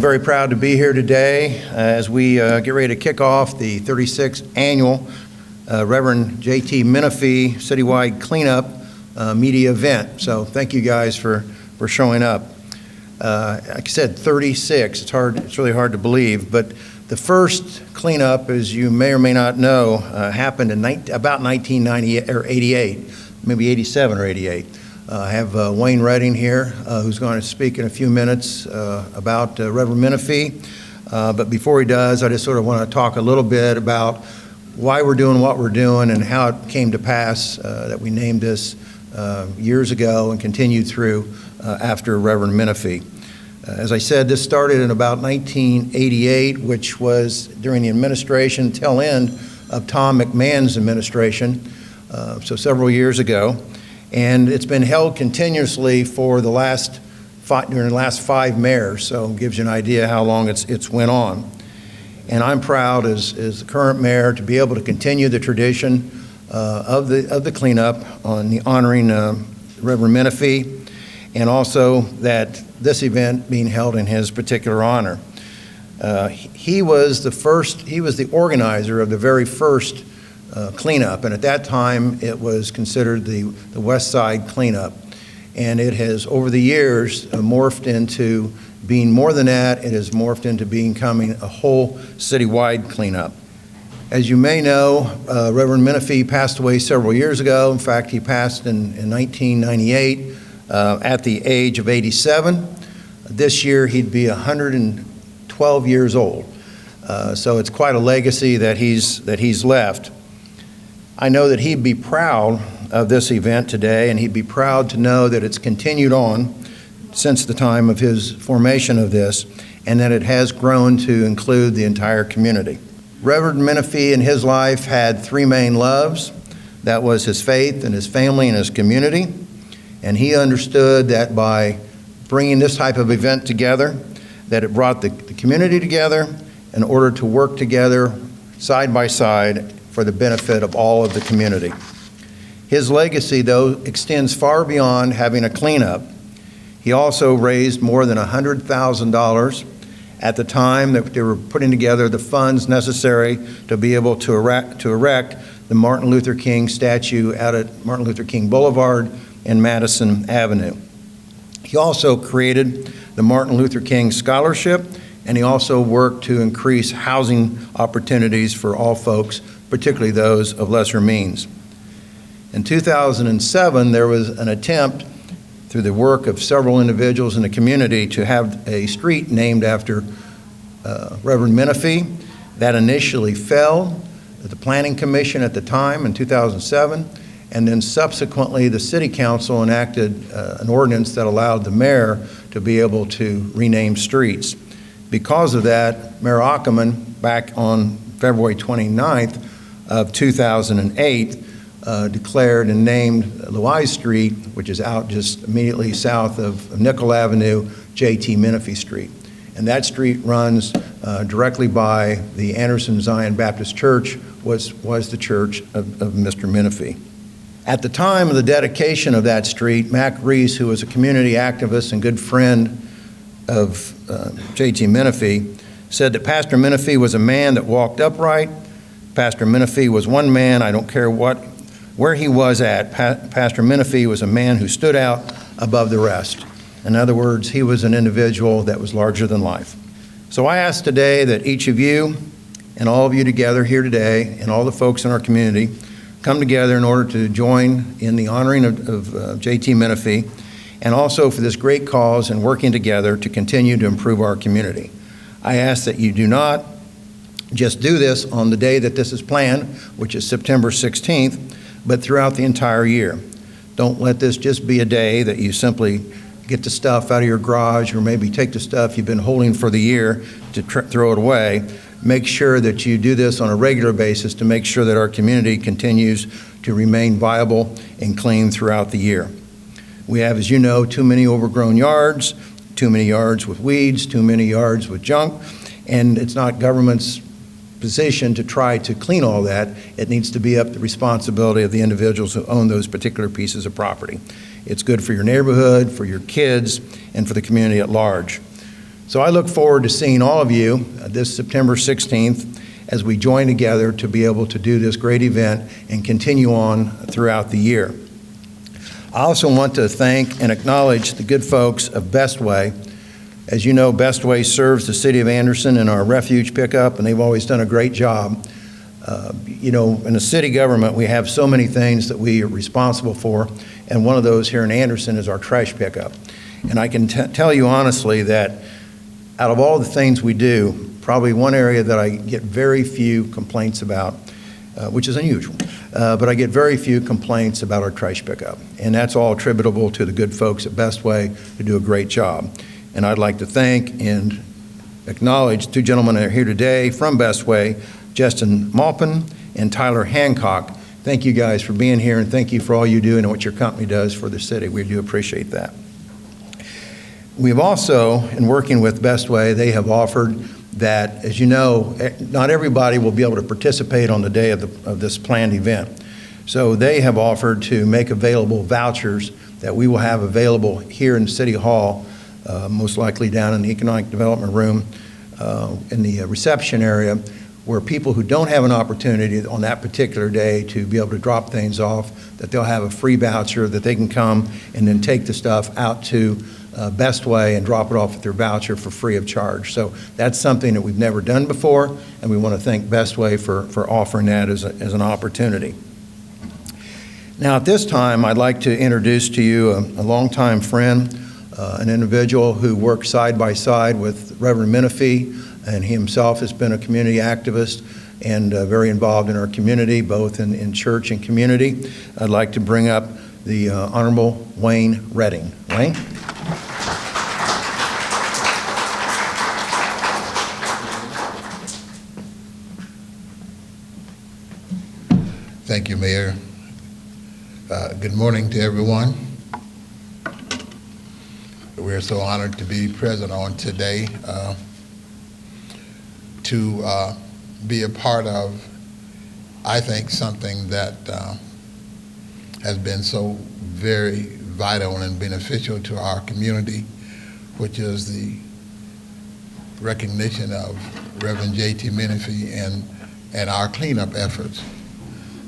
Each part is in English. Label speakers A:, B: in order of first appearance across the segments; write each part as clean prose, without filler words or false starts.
A: very proud to be here today as we get ready to kick off the 36th annual Reverend J.T. Menifee Citywide Cleanup Media event. So thank you guys for showing up. Like I said, 36. It's really hard to believe, but the first cleanup, as you may or may not know, happened in about 1998 or 88, maybe 87 or 88. I have Wayne Redding here, who's going to speak in a few minutes about Reverend Menifee. But before he does, I just sort of want to talk a little bit about why we're doing what we're doing and how it came to pass that we named this years ago and continued through after Reverend Menifee. As I said, this started in about 1988, which was during the administration, tail end of Tom McMahon's administration, so several years ago. And it's been held continuously for during the last 5 mayors, so it gives you an idea how long it's went on. And I'm proud as the current mayor to be able to continue the tradition of the cleanup on the honoring Reverend Menifee, and also that this event being held in his particular honor. He was the organizer of the very first cleanup, and at that time it was considered the West Side cleanup, and it has over the years morphed into being more than that. It has morphed into becoming a whole citywide cleanup. As you may know, Reverend Menifee passed away several years ago. In fact, he passed in 1998 at the age of 87. This year he'd be 112 years old, so it's quite a legacy that he's left. I know that he'd be proud of this event today, and he'd be proud to know that it's continued on since the time of his formation of this, and that it has grown to include the entire community. Reverend Menifee in his life had 3 main loves. That was his faith and his family and his community, and he understood that by bringing this type of event together, that it brought the community together in order to work together side by side for the benefit of all of the community. His legacy, though, extends far beyond having a cleanup. He also raised more than $100,000 at the time that they were putting together the funds necessary to be able to erect the Martin Luther King statue out at Martin Luther King Boulevard and Madison Avenue. He also created the Martin Luther King Scholarship, and he also worked to increase housing opportunities for all folks, particularly those of lesser means. In 2007, there was an attempt through the work of several individuals in the community to have a street named after Reverend Menifee. That initially fell at the Planning Commission at the time in 2007, and then subsequently the City Council enacted an ordinance that allowed the mayor to be able to rename streets. Because of that, Mayor Ackerman, back on February 29th of 2008, declared and named Lewis Street, which is out just immediately south of Nickel Avenue, J.T. Menifee Street. And that street runs directly by the Anderson Zion Baptist Church, was the church of Mr. Menifee. At the time of the dedication of that street, Mac Reese, who was a community activist and good friend of J.T. Menifee, said that Pastor Menifee was a man that walked upright. Pastor Menifee was one man, I don't care where he was at, Pastor Menifee was a man who stood out above the rest. In other words, he was an individual that was larger than life. So I ask today that each of you and all of you together here today and all the folks in our community come together in order to join in the honoring of J.T. Menifee, and also for this great cause and working together to continue to improve our community. I ask that you do not just do this on the day that this is planned, which is September 16th, but throughout the entire year. Don't let this just be a day that you simply get the stuff out of your garage, or maybe take the stuff you've been holding for the year to throw it away. Make sure that you do this on a regular basis to make sure that our community continues to remain viable and clean throughout the year. We have, as you know, too many overgrown yards, too many yards with weeds, too many yards with junk, and it's not government's position to try to clean all that. It needs to be up to the responsibility of the individuals who own those particular pieces of property. It's good for your neighborhood, for your kids, and for the community at large. So I look forward to seeing all of you this September 16th as we join together to be able to do this great event and continue on throughout the year. I also want to thank and acknowledge the good folks of Bestway. As you know, Bestway serves the city of Anderson in our refuge pickup, and they've always done a great job. You know, in the city government, we have so many things that we are responsible for, and one of those here in Anderson is our trash pickup. And I can tell you honestly that out of all the things we do, probably one area that I get very few complaints about, which is unusual, but I get very few complaints about our trash pickup. And that's all attributable to the good folks at Bestway who do a great job. And I'd like to thank and acknowledge two gentlemen that are here today from Bestway, Justin Maupin and Tyler Hancock. Thank you guys for being here, and thank you for all you do and what your company does for the city. We do appreciate that. We've also, in working with Bestway, they have offered that, as you know, not everybody will be able to participate on the day of this planned event. So they have offered to make available vouchers that we will have available here in City Hall, most likely down in the Economic Development Room in the reception area, where people who don't have an opportunity on that particular day to be able to drop things off, that they'll have a free voucher that they can come and then take the stuff out to Bestway and drop it off with their voucher for free of charge. So that's something that we've never done before, and we want to thank Bestway for offering that as an opportunity. Now at this time, I'd like to introduce to you a longtime friend, an individual who worked side by side with Reverend Menifee, and he himself has been a community activist and very involved in our community, both in church and community. I'd like to bring up the Honorable Wayne Redding. Wayne?
B: Thank you, Mayor. Good morning to everyone. We're so honored to be present on today to be a part of, I think, something that has been so very vital and beneficial to our community, which is the recognition of Reverend J.T. Menifee and our cleanup efforts.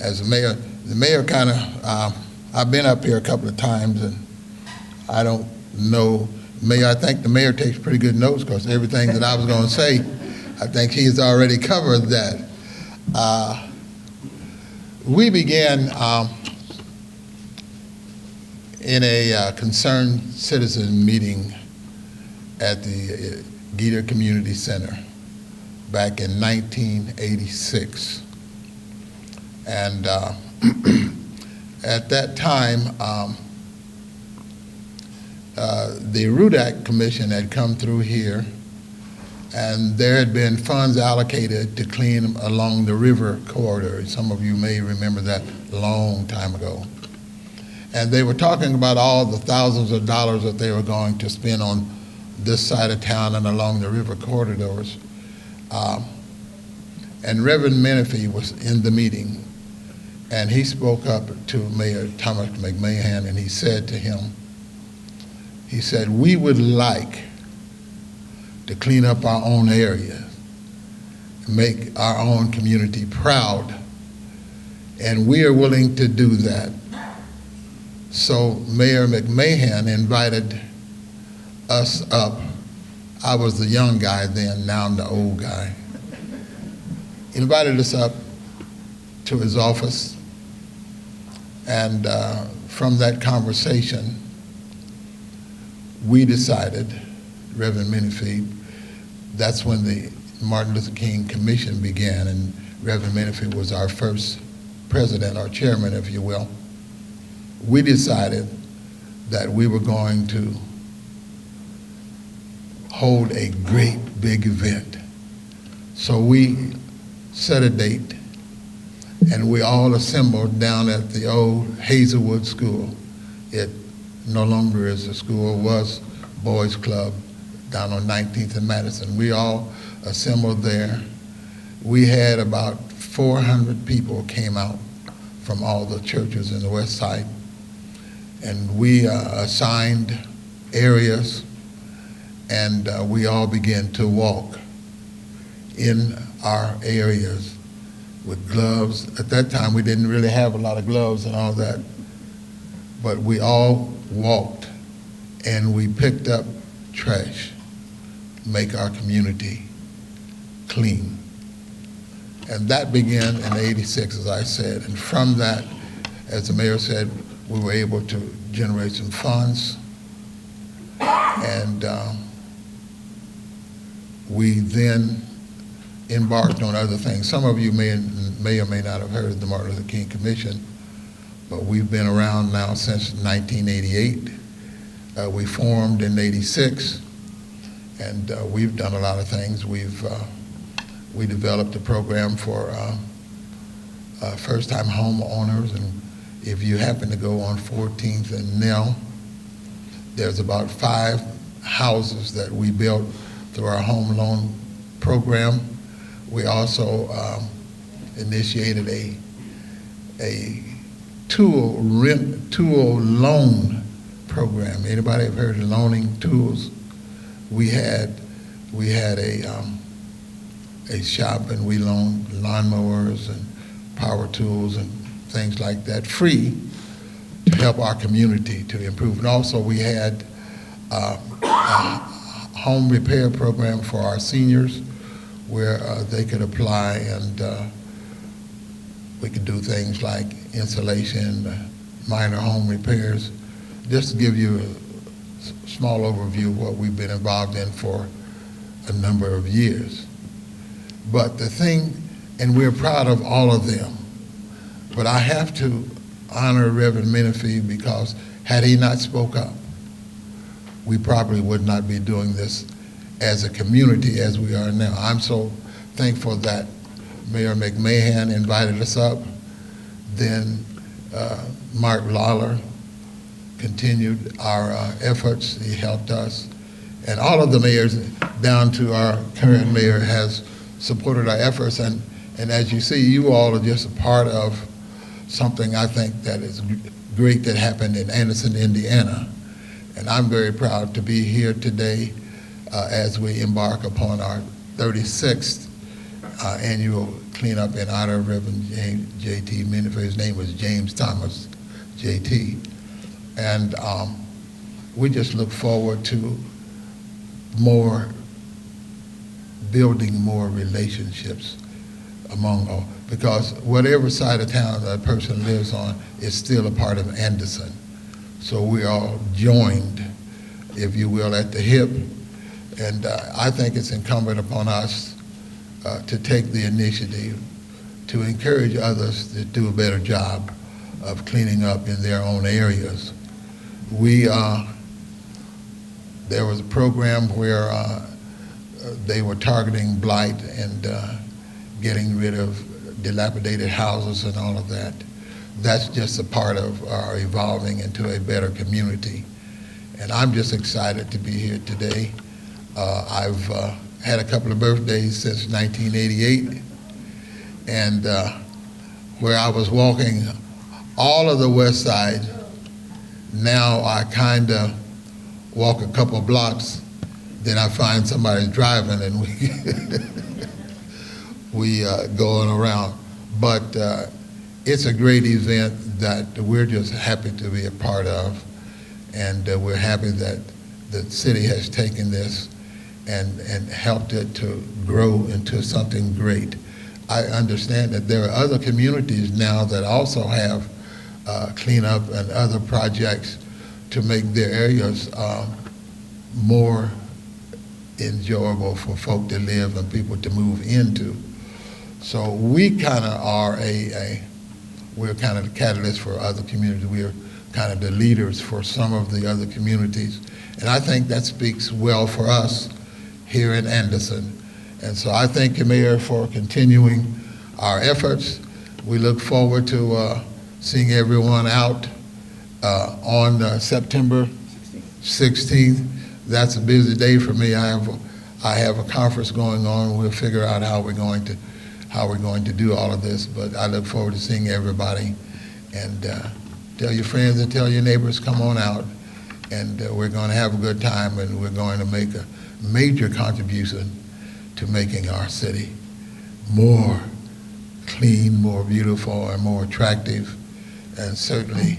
B: As mayor, the mayor kind of, I've been up here a couple of times, and I don't know, Mayor, I think the mayor takes pretty good notes, because everything that I was going to say, I think he's already covered that. We began in a concerned citizen meeting at the Geter Community Center back in 1986. And at that time, the RUDAC Commission had come through here, and there had been funds allocated to clean along the river corridor. Some of you may remember that a long time ago. And they were talking about all the thousands of dollars that they were going to spend on this side of town and along the river corridors. And Reverend Menifee was in the meeting, and he spoke up to Mayor Thomas McMahon, and he said to him, he said, we would like to clean up our own area, make our own community proud, and we are willing to do that. So Mayor McMahon invited us up. I was the young guy then, now I'm the old guy. He invited us up to his office, and from that conversation, we decided, Reverend Menifee, that's when the Martin Luther King Commission began, and Reverend Menifee was our first president, or chairman, if you will. We decided that we were going to hold a great big event. So we set a date, and we all assembled down at the old Hazelwood School. It no longer is a school, was Boys Club down on 19th and Madison. We all assembled there. We had about 400 people came out from all the churches in the West Side, and we assigned areas, and we all began to walk in our areas with gloves. At that time, we didn't really have a lot of gloves and all that, but we all walked and we picked up trash, make our community clean. And that began in '86, as I said. And from that, as the mayor said, we were able to generate some funds. And we then embarked on other things. Some of you may or may not have heard of the Martin Luther King Commission, but we've been around now since 1988. We formed in '86, and we've done a lot of things. We developed a program for first-time homeowners, and if you happen to go on 14th and Nell, there's about 5 houses that we built through our home loan program. We also initiated a tool loan program. Anybody have heard of loaning tools? We had a shop, and we loaned lawnmowers and power tools and things like that, free, to help our community to improve. And also we had a home repair program for our seniors where they could apply, and we could do things like insulation, minor home repairs. Just to give you a small overview of what we've been involved in for a number of years. But the thing, and we're proud of all of them, but I have to honor Reverend Menifee, because had he not spoke up, we probably would not be doing this as a community as we are now. I'm so thankful that Mayor McMahon invited us up. Then Mark Lawler continued our efforts. He helped us. And all of the mayors, down to our current mayor, has supported our efforts. And as you see, you all are just a part of something I think that is great that happened in Anderson, Indiana. And I'm very proud to be here today as we embark upon our 36th annual cleanup in honor of Reverend J.T. Menifee. His name was James Thomas, J.T. And we just look forward to building more relationships among all, because whatever side of town that person lives on is still a part of Anderson. So we all joined, if you will, at the hip. And I think it's incumbent upon us to take the initiative to encourage others to do a better job of cleaning up in their own areas. There was a program where they were targeting blight and getting rid of dilapidated houses and all of that. That's just a part of our evolving into a better community. And I'm just excited to be here today. I've had a couple of birthdays since 1988, and where I was walking all of the west side, now I kind of walk a couple of blocks, then I find somebody's driving, and we going around. But it's a great event that we're just happy to be a part of, and we're happy that the city has taken this and helped it to grow into something great. I understand that there are other communities now that also have cleanup and other projects to make their areas more enjoyable for folk to live and people to move into. So we kind of are we're kind of the catalyst for other communities. We're kind of the leaders for some of the other communities. And I think that speaks well for us here in Anderson. And so I thank you, Mayor, for continuing our efforts. We look forward to seeing everyone out on September 16th. That's a busy day for me. I have a conference going on. We'll figure out how we're going to do all of this. But I look forward to seeing everybody. And tell your friends and tell your neighbors, come on out. And we're going to have a good time, and we're going to make major contribution to making our city more clean, more beautiful, and more attractive. And certainly,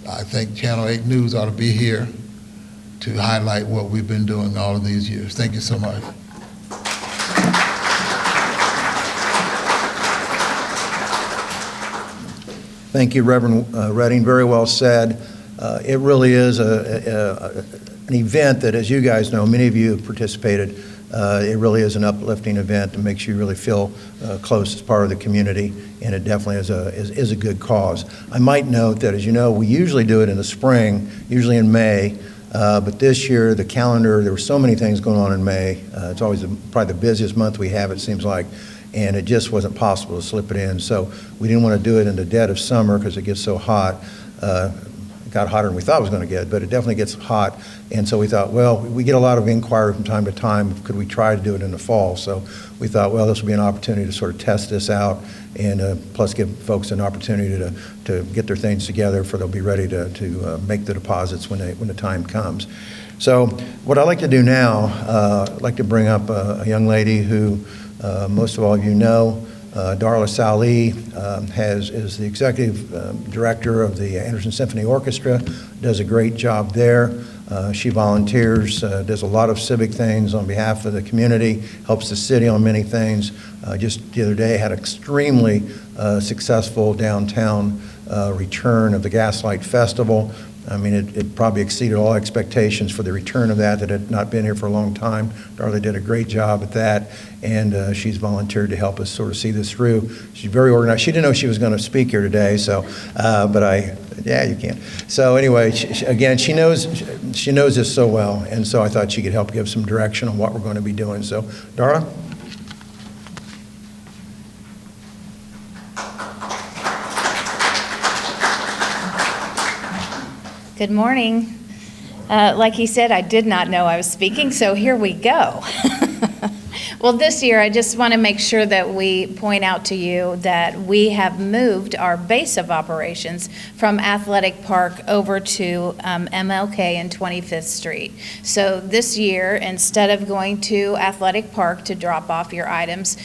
B: I think Channel 8 News ought to be here to highlight what we've been doing all of these years. Thank you so much.
A: Thank you, Reverend Redding. Very well said. It really is an event that, as you guys know, many of you have participated. It really is an uplifting event that makes you really feel close as part of the community, and it definitely is a good cause. I might note that, as you know, we usually do it in the spring, usually in May, but this year the calendar, there were so many things going on in May. It's always probably the busiest month we have, it seems like, and it just wasn't possible to slip it in. So we didn't want to do it in the dead of summer because it gets so hot. It got hotter than we thought it was going to get, but it definitely gets hot. And so we thought, well, we get a lot of inquiry from time to time. Could we try to do it in the fall? So we thought, well, this would be an opportunity to sort of test this out, and plus give folks an opportunity to get their things together for they'll be ready to make the deposits when the time comes. So what I'd like to do now, I'd like to bring up a young lady who most of all of you know. Darla Salih is the executive director of the Anderson Symphony Orchestra, does a great job there. She volunteers, does a lot of civic things on behalf of the community, helps the city on many things. Just the other day had an extremely successful downtown return of the Gaslight Festival. I mean, it probably exceeded all expectations for the return of that had not been here for a long time. Darla did a great job at that, and she's volunteered to help us sort of see this through. She's very organized. She didn't know she was going to speak here today, so, yeah, you can. So anyway, again, she knows this so well, and so I thought she could help give some direction on what we're going to be doing. So, Darla?
C: Good morning. Like he said, I did not know I was speaking, so here we go. Well, this year, I just want to make sure that we point out to you that we have moved our base of operations from Athletic Park over to MLK and 25th Street. So this year, instead of going to Athletic Park to drop off your items,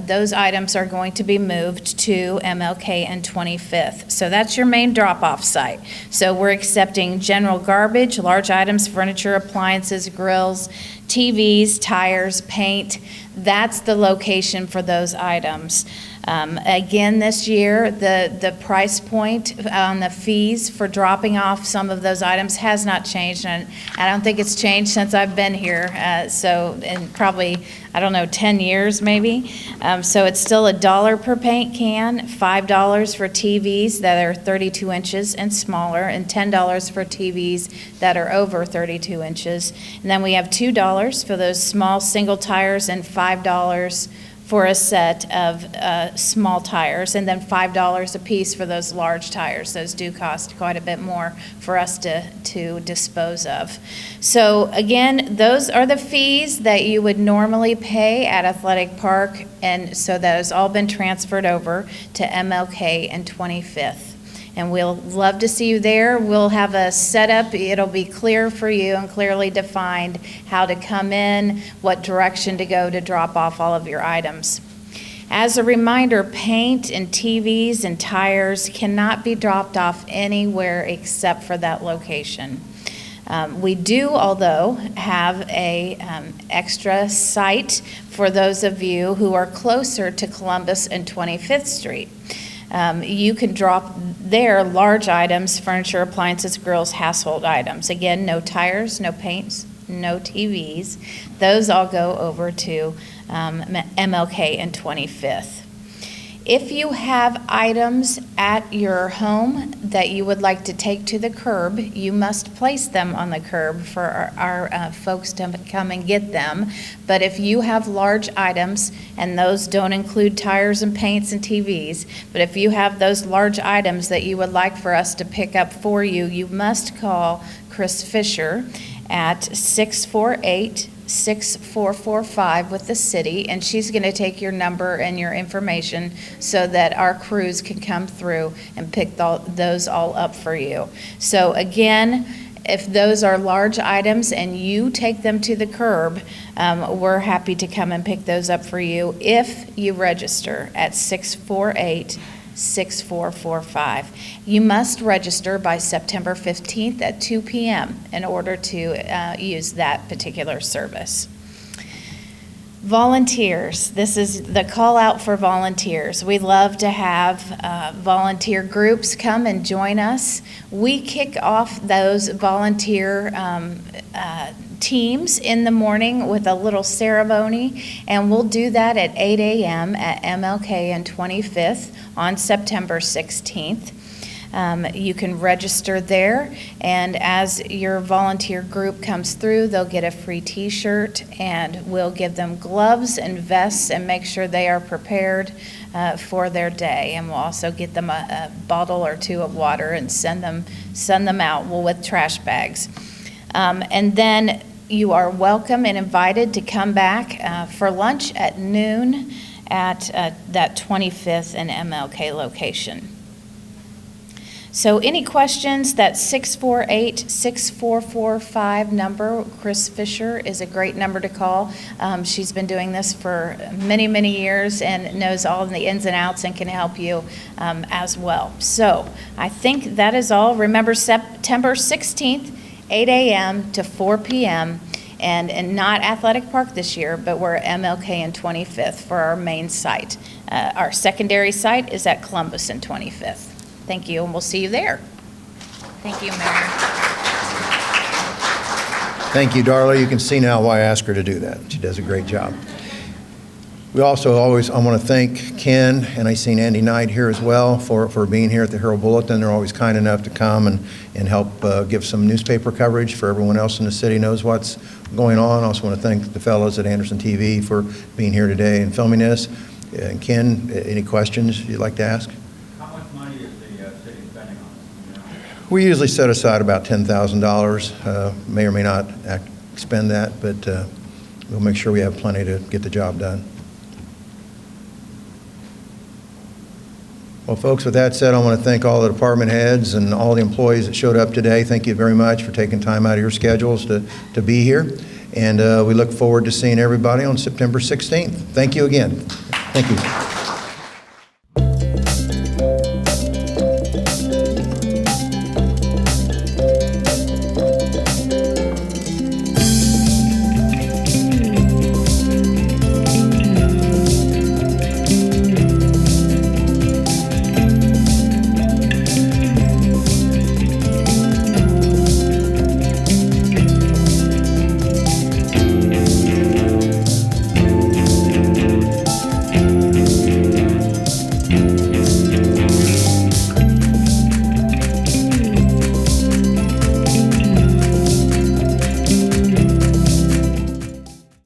C: those items are going to be moved to MLK and 25th. So that's your main drop-off site. So we're accepting general garbage, large items, furniture, appliances, grills, TVs, tires, paint. That's the location for those items. Again, this year, the price point on the fees for dropping off some of those items has not changed, and I don't think it's changed since I've been here, so in probably, I don't know, 10 years maybe. So it's still $1 per paint can, $5 for TVs that are 32 inches and smaller, and $10 for TVs that are over 32 inches. And then we have $2 for those small single tires and $5 for a set of small tires, and then $5 a piece for those large tires. Those do cost quite a bit more for us to dispose of. So again, those are the fees that you would normally pay at Athletic Park, and so that has all been transferred over to MLK and 25th. And we'll love to see you there. We'll have a setup. It'll be clear for you and clearly defined how to come in, what direction to go to drop off all of your items. As a reminder, paint and TVs and tires cannot be dropped off anywhere except for that location. We do, although, have a extra site for those of you who are closer to Columbus and 25th Street. You can drop there large items, furniture, appliances, grills, household items. Again, no tires, no paints, no TVs. Those all go over to MLK and 25th. If you have items at your home that you would like to take to the curb, you must place them on the curb for our folks to come and get them. But if you have large items, and those don't include tires and paints and TVs, but if you have those large items that you would like for us to pick up for you, you must call Chris Fisher at 648-6445 with the city, and she's going to take your number and your information so that our crews can come through and pick those all up for you. So again, If those are large items and you take them to the curb, we're happy to come and pick those up for you if you register at 648-6445. You must register by September 15th at 2 p.m. in order to use that particular service. Volunteers. This is the call out for volunteers. We love to have volunteer groups come and join us. We kick off those volunteer teams in the morning with a little ceremony, and we'll do that at 8 a.m. at MLK and 25th on September 16th. You can register there, and as your volunteer group comes through, they'll get a free t-shirt, and we'll give them gloves and vests and make sure they are prepared for their day. And we'll also get them a bottle or two of water and send them out with trash bags. And then you are welcome and invited to come back for lunch at noon at that 25th and MLK location. So any questions, that 648-6445 number, Chris Fisher is a great number to call. She's been doing this for many, many years and knows all the ins and outs and can help you as well. So I think that is all. Remember, September 16th, 8 a.m. to 4 p.m. And not Athletic Park this year, but we're at MLK and 25th for our main site. Our secondary site is at Columbus and 25th. Thank you, and we'll see you there. Thank you, Mayor.
A: Thank you, Darla. You can see now why I asked her to do that. She does a great job. We also I want to thank Ken, and I seen Andy Knight here as well, for being here at the Herald Bulletin. They're always kind enough to come and help give some newspaper coverage for everyone else in the city knows what's going on. I also want to thank the fellows at Anderson TV for being here today and filming this. And Ken, any questions you'd like to ask? We usually set aside about $10,000. May or may not expend that, but we'll make sure we have plenty to get the job done. Well, folks, with that said, I want to thank all the department heads and all the employees that showed up today. Thank you very much for taking time out of your schedules to be here. And we look forward to seeing everybody on September 16th. Thank you again. Thank you.